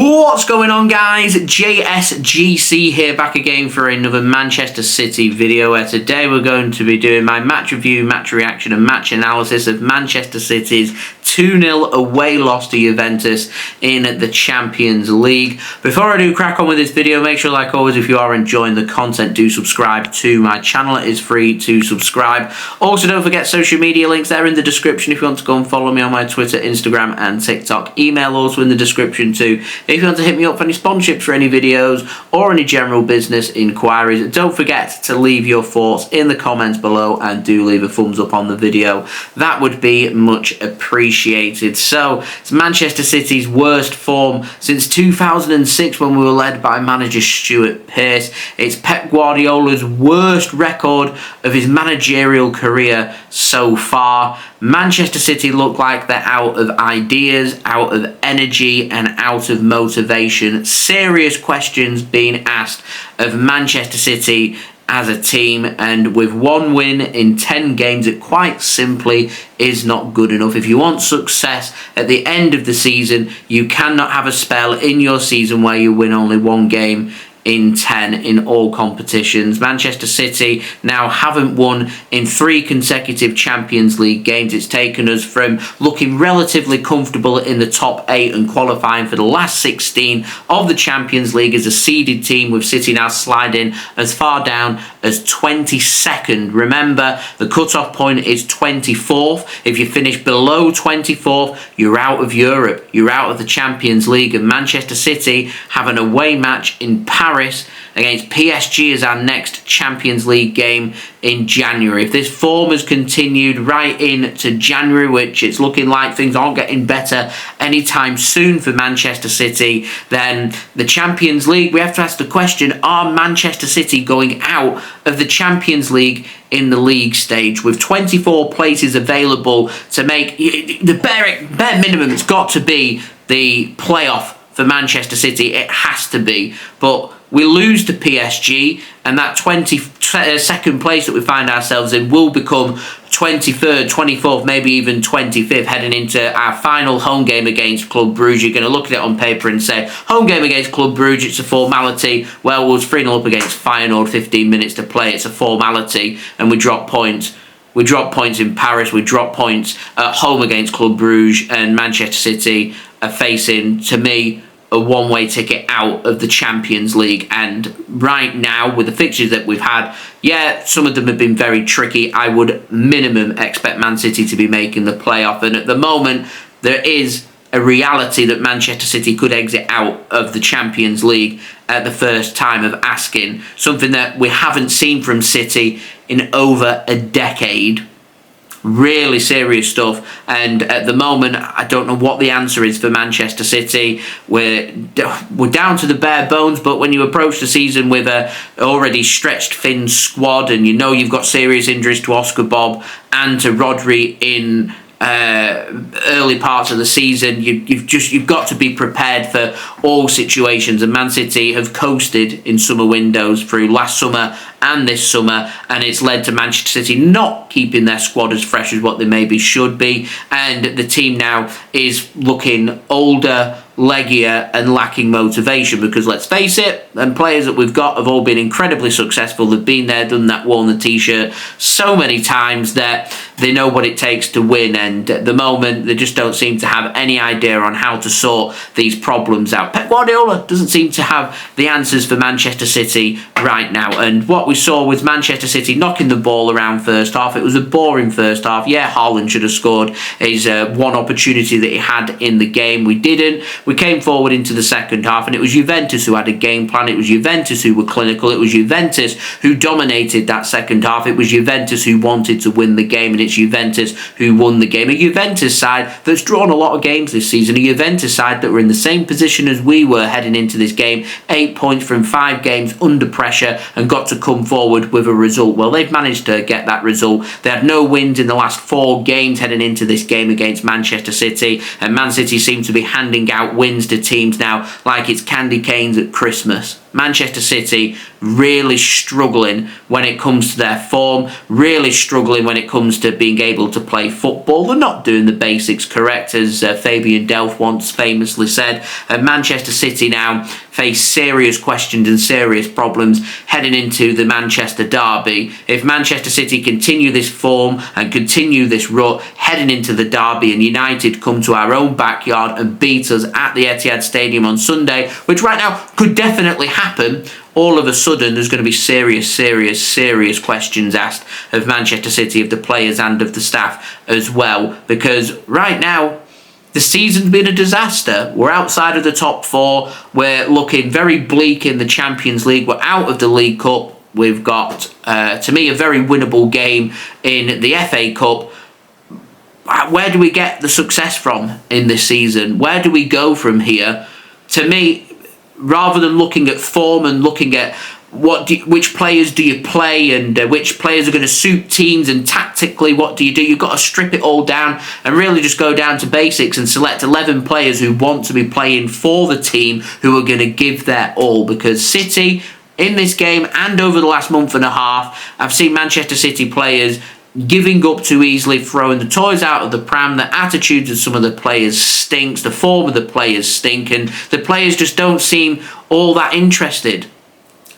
What's going on, guys? JSGC here, back again for another Manchester City video, where today we're going to be doing my match review, match reaction and match analysis of Manchester City's 2-0 away loss to Juventus in the Champions League. Before I do crack on with this video, make sure, like always, if you are enjoying the content, do subscribe to my channel. It is free to subscribe. Also, don't forget social media links there in the description if you want to go and follow me on my Twitter, Instagram and TikTok. Email also in the description too if you want to hit me up for any sponsorships for any videos or any general business inquiries. Don't forget to leave your thoughts in the comments below and do leave a thumbs up on the video. That would be much appreciated. So, it's Manchester City's worst form since 2006 when we were led by manager Stuart Pearce. It's Pep Guardiola's worst record of his managerial career so far. Manchester City look like they're out of ideas, out of energy and out of motivation. Serious questions being asked of Manchester City as a team, and with one win in 10 games, it quite simply is not good enough. If you want success at the end of the season, you cannot have a spell in your season where you win only one game in 10 in all competitions. Manchester City now haven't won in 3 consecutive Champions League games. It's taken us from looking relatively comfortable in the top 8 and qualifying for the last 16 of the Champions League as a seeded team, with City now sliding as far down as 22nd. Remember, the cut-off point is 24th. If you finish below 24th, you're out of Europe. You're out of the Champions League, and Manchester City have an away match in Paris against PSG as our next Champions League game in January. If this form has continued right into January, which it's looking like things aren't getting better anytime soon for Manchester City, then the Champions League, we have to ask the question, are Manchester City going out of the Champions League in the league stage? With 24 places available to make, the bare minimum, it's got to be the playoff for Manchester City. It has to be. But we lose to PSG, and that 22nd place that we find ourselves in will become 23rd, 24th, maybe even 25th, heading into our final home game against Club Brugge. You're going to look at it on paper and say, home game against Club Brugge, it's a formality. Well, we was 3-0 up against Feyenoord, 15 minutes to play, it's a formality, and we drop points. We drop points in Paris, we drop points at home against Club Brugge, and Manchester City are facing, to me, a one-way ticket out of the Champions League. And right now, with the fixtures that we've had, yeah, some of them have been very tricky. I would minimum expect Man City to be making the playoff, and at the moment there is a reality that Manchester City could exit out of the Champions League at the first time of asking, something that we haven't seen from City in over a decade. Really serious stuff, and at the moment I don't know what the answer is for Manchester City. We're down to the bare bones, but when you approach the season with a already stretched thin squad, and you know you've got serious injuries to Oscar Bobb and to Rodri in early parts of the season, you've got to be prepared for all situations, and Man City have coasted in summer windows through last summer and this summer, and it's led to Manchester City not keeping their squad as fresh as what they maybe should be, and the team now is looking older, leggier and lacking motivation, because let's face it, and players that we've got have all been incredibly successful. They've been there, done that, worn the t-shirt so many times that they know what it takes to win, and at the moment they just don't seem to have any idea on how to sort these problems out. Pep Guardiola doesn't seem to have the answers for Manchester City right now, and what we saw was Manchester City knocking the ball around first half. It was a boring first half. Yeah, Haaland should have scored his one opportunity that he had in the game. We didn't. We came forward into the second half, and it was Juventus who had a game plan. It was Juventus who were clinical. It was Juventus who dominated that second half. It was Juventus who wanted to win the game, and it's Juventus who won the game. A Juventus side that's drawn a lot of games this season. A Juventus side that were in the same position as we were heading into this game. 8 points from 5 games under pressure, and got to come forward with a result. Well, they've managed to get that result. They had no wins in the last 4 games heading into this game against Manchester City, and Man City seem to be handing out wins to teams now like it's candy canes at Christmas. Manchester City really struggling when it comes to their form, really struggling when it comes to being able to play football. They're not doing the basics correct, as Fabian Delph once famously said. Manchester City now face serious questions and serious problems heading into the Manchester derby. If Manchester City continue this form and continue this rut heading into the derby, and United come to our own backyard and beat us at the Etihad Stadium on Sunday, which right now could definitely happen, all of a sudden there's going to be serious questions asked of Manchester City, of the players and of the staff as well, because right now the season's been a disaster. We're outside of the top four. We're looking very bleak in the Champions League. We're out of the League Cup. We've got, to me, a very winnable game in the FA Cup. Where do we get the success from in this season? Where do we go from here? To me, rather than looking at form and looking at which players do you play and which players are going to suit teams, and tactically what do, you've got to strip it all down and really just go down to basics and select 11 players who want to be playing for the team, who are going to give their all. Because City, in this game and over the last month and a half, I've seen Manchester City players giving up too easily, throwing the toys out of the pram. The attitudes of some of the players stinks, the form of the players stink, and the players just don't seem all that interested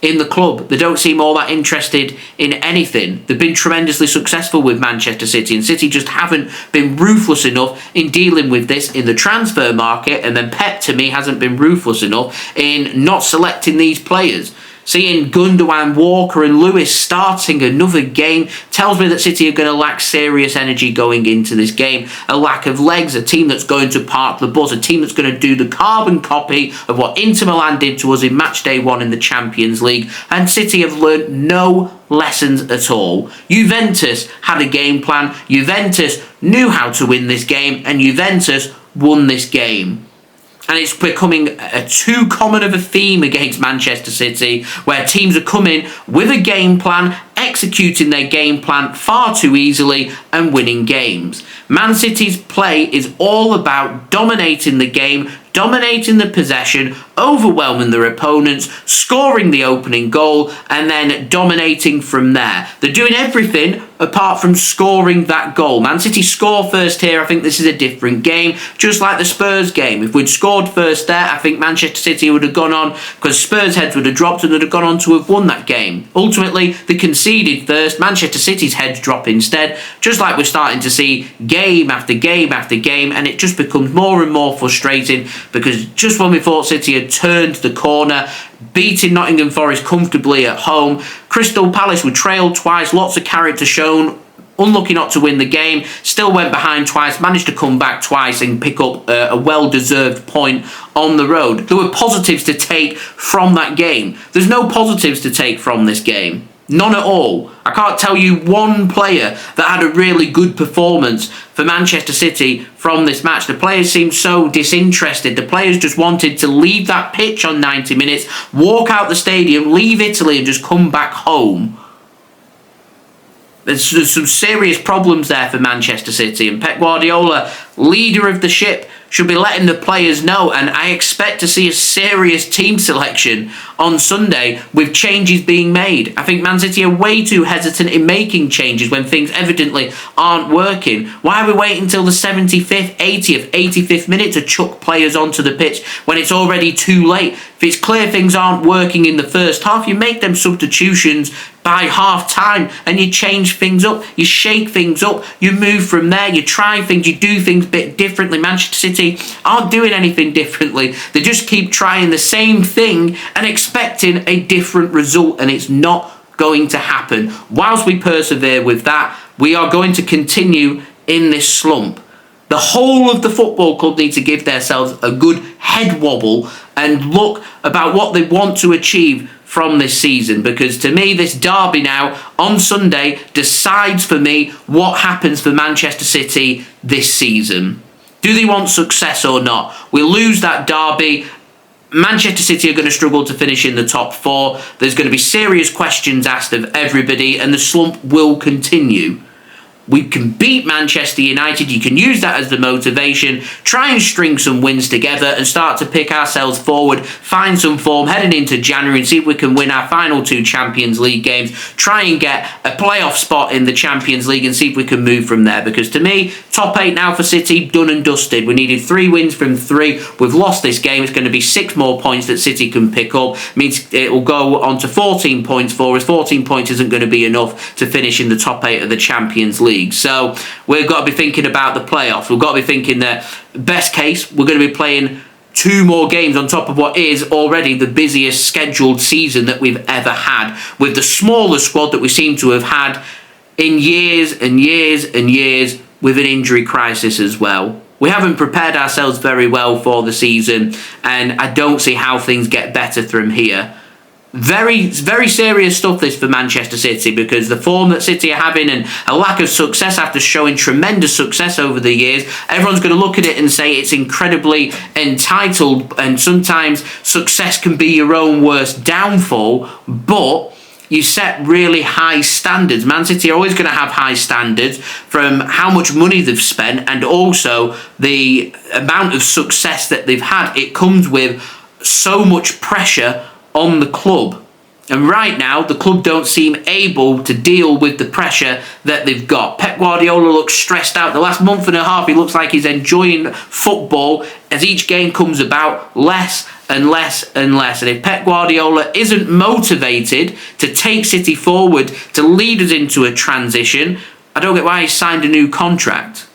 in the club. They don't seem all that interested in anything. They've been tremendously successful with Manchester City, and City just haven't been ruthless enough in dealing with this in the transfer market, and then Pep, to me, hasn't been ruthless enough in not selecting these players. Seeing Gundogan, Walker and Luiz starting another game tells me that City are going to lack serious energy going into this game. A lack of legs, a team that's going to park the bus, a team that's going to do the carbon copy of what Inter Milan did to us in match day 1 in the Champions League. And City have learnt no lessons at all. Juventus had a game plan, Juventus knew how to win this game, and Juventus won this game. And it's becoming too common of a theme against Manchester City, where teams are coming with a game plan, executing their game plan far too easily and winning games. Man City's play is all about dominating the game, dominating the possession, overwhelming their opponents, scoring the opening goal, and then dominating from there. They're doing everything apart from scoring that goal. Man City score first here. I think this is a different game, just like the Spurs game. If we'd scored first there, I think Manchester City would have gone on, because Spurs' heads would have dropped and they'd have gone on to have won that game. Ultimately, they conceded first. Manchester City's heads drop instead, just like we're starting to see game after game after game, and it just becomes more and more frustrating, because just when we thought City had turned the corner, beating Nottingham Forest comfortably at home, Crystal Palace were trailed twice, lots of character shown, unlucky not to win the game, still went behind twice, managed to come back twice and pick up a well-deserved point on the road. There were positives to take from that game. There's no positives to take from this game. None at all. I can't tell you one player that had a really good performance for Manchester City from this match. The players seemed so disinterested. The players just wanted to leave that pitch on 90 minutes, walk out the stadium, leave Italy and just come back home. There's some serious problems there for Manchester City, and Pep Guardiola, leader of the ship, should be letting the players know, and I expect to see a serious team selection on Sunday with changes being made. I think Man City are way too hesitant in making changes when things evidently aren't working. Why are we waiting until the 75th, 80th, 85th minute to chuck players onto the pitch when it's already too late? If it's clear things aren't working in the first half, you make them substitutions by half time and you change things up, you shake things up, you move from there, you try things, you do things a bit differently. Manchester City aren't doing anything differently. They just keep trying the same thing and expecting a different result, and it's not going to happen. Whilst we persevere with that, we are going to continue in this slump. The whole of the football club need to give themselves a good head wobble and look about what they want to achieve from this season, because to me this derby now on Sunday decides for me what happens for Manchester City this season. Do they want success or not? We lose that derby, Manchester City are going to struggle to finish in the top four. There's going to be serious questions asked of everybody, and the slump will continue. We can beat Manchester United. You can use that as the motivation. Try and string some wins together and start to pick ourselves forward. Find some form heading into January and see if we can win our final 2 Champions League games. Try and get a playoff spot in the Champions League and see if we can move from there. Because to me, top 8 now for City, done and dusted. We needed 3 wins from 3. We've lost this game. It's going to be 6 more points that City can pick up. Means it will go on to 14 points for us. 14 points isn't going to be enough to finish in the top 8 of the Champions League. So we've got to be thinking about the playoffs. We've got to be thinking that best case, we're going to be playing 2 more games on top of what is already the busiest scheduled season that we've ever had, with the smaller squad that we seem to have had in years and years and years, with an injury crisis as well. We haven't prepared ourselves very well for the season, and I don't see how things get better from here. Very, very serious stuff this for Manchester City, because the form that City are having and a lack of success after showing tremendous success over the years, everyone's going to look at it and say it's incredibly entitled, and sometimes success can be your own worst downfall, but you set really high standards. Man City are always going to have high standards from how much money they've spent and also the amount of success that they've had. It comes with so much pressure on the club, and right now the club don't seem able to deal with the pressure that they've got. Pep Guardiola looks stressed out. The last month and a half he looks like he's enjoying football. As each game comes about, less and less and less. And if Pep Guardiola isn't motivated to take City forward, to lead us into a transition, I don't get why he signed a new contract.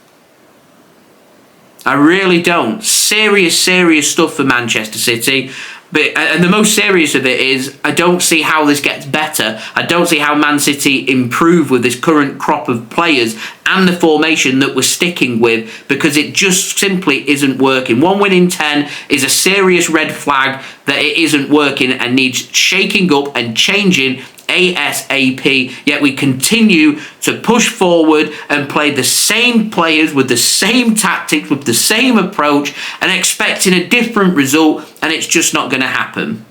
I really don't. Serious stuff for Manchester City. And the most serious of it is, I don't see how this gets better. I don't see how Man City improve with this current crop of players and the formation that we're sticking with, because it just simply isn't working. 1 win in 10 is a serious red flag that it isn't working and needs shaking up and changing ASAP, yet we continue to push forward and play the same players with the same tactics, with the same approach, and expecting a different result, and it's just not going to happen.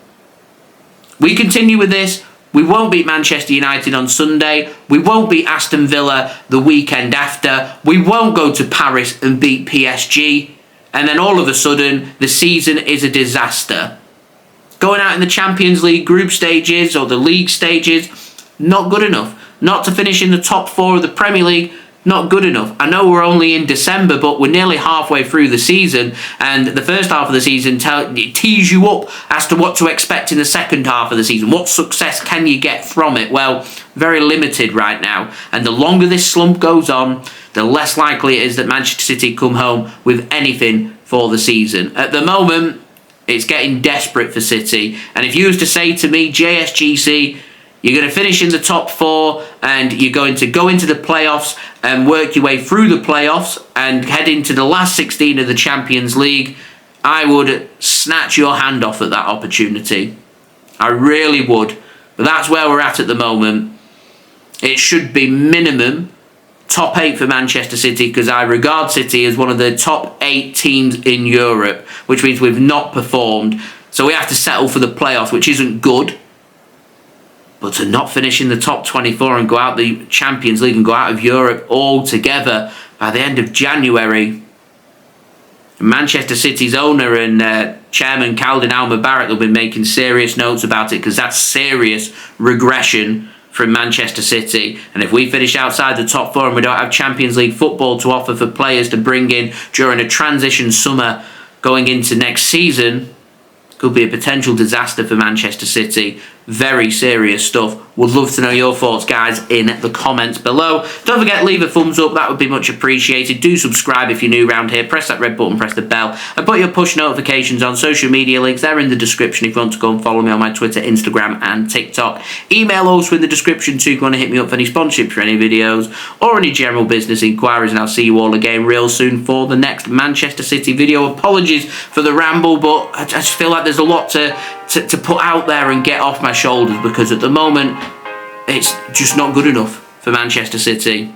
We continue with this. We won't beat Manchester United on Sunday. We won't beat Aston Villa the weekend after. We won't go to Paris and beat PSG, and then all of a sudden the season is a disaster. Going out in the Champions League group stages or the league stages, not good enough. Not to finish in the top 4 of the Premier League, not good enough. I know we're only in December, but we're nearly halfway through the season, and the first half of the season tees you up as to what to expect in the second half of the season. What success can you get from it? Well, very limited right now, and the longer this slump goes on, the less likely it is that Manchester City come home with anything for the season. At the moment, it's getting desperate for City. And if you was to say to me, JSGC, you're going to finish in the top 4 and you're going to go into the playoffs and work your way through the playoffs and head into the last 16 of the Champions League, I would snatch your hand off at that opportunity. I really would. But that's where we're at the moment. It should be minimum top 8 for Manchester City, because I regard City as one of the top 8 teams in Europe, which means we've not performed. So we have to settle for the playoffs, which isn't good. But to not finish in the top 24 and go out the Champions League and go out of Europe altogether by the end of January, Manchester City's owner and chairman Khalid Al-Mubarak will be making serious notes about it, because that's serious regression from Manchester City. And if we finish outside the top 4 and we don't have Champions League football to offer for players to bring in during a transition summer going into next season, could be a potential disaster for Manchester City. Very serious stuff. Would love to know your thoughts, guys, in the comments below. Don't forget, leave a thumbs up. That would be much appreciated. Do subscribe if you're new around here. Press that red button, press the bell, and put your push notifications on. Social media links, they're in the description if you want to go and follow me on my Twitter, Instagram, and TikTok. Email also in the description too if you want to hit me up for any sponsorship for any videos or any general business inquiries, and I'll see you all again real soon for the next Manchester City video. Apologies for the ramble, but I just feel like there's a lot to put out there and get off my shoulders, because at the moment it's just not good enough for Manchester City.